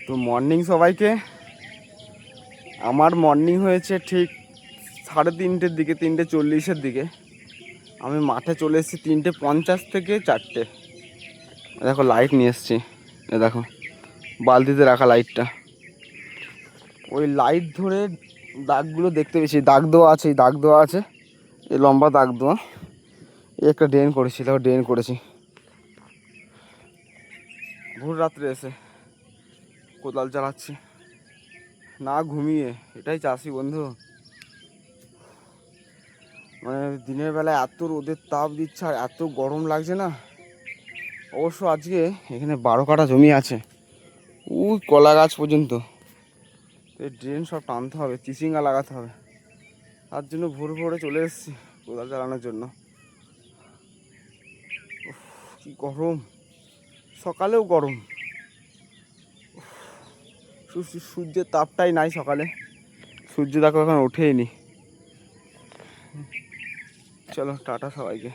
তো মর্নিং সবাইকে। আমার মর্নিং হয়েছে ঠিক 3:30-র দিকে, 3:40-এর দিকে। আমি মাঠে চলে এসেছি 3:50 থেকে 4টে। দেখো লাইট নিয়ে এসেছি, এ দেখো বালতিতে রাখা লাইটটা। ওই লাইট ধরে দাগগুলো দেখতে পেয়েছি, দাগ দেওয়া আছে, এই দাগ দেওয়া আছে, এই লম্বা দাগ দেওয়া। এই একটা ড্রেন করেছি, দেখো ড্রেন করেছি ভোর রাত্রে এসে কোদাল চালাচ্ছি না ঘুমিয়ে। এটাই চাষি বন্ধু, মানে দিনের বেলা এত রোদের তাপ দিচ্ছে আর এত গরম লাগছে না। অবশ্য আজকে এখানে 12 কাঠা জমি আছে, ওই কলা গাছ পর্যন্ত। এই ড্রেন সব টানতে হবে, চিচিঙ্গা লাগাতে হবে, তার জন্য ভোর ভোরে চলে এসেছি কোদাল চালানোর জন্য। কি গরম, সকালেও গরম, সূর্যের তাপটাই নাই সকালে। সূর্য দেখো এখন ওঠেইনি। চলো টাটা সবাইকে।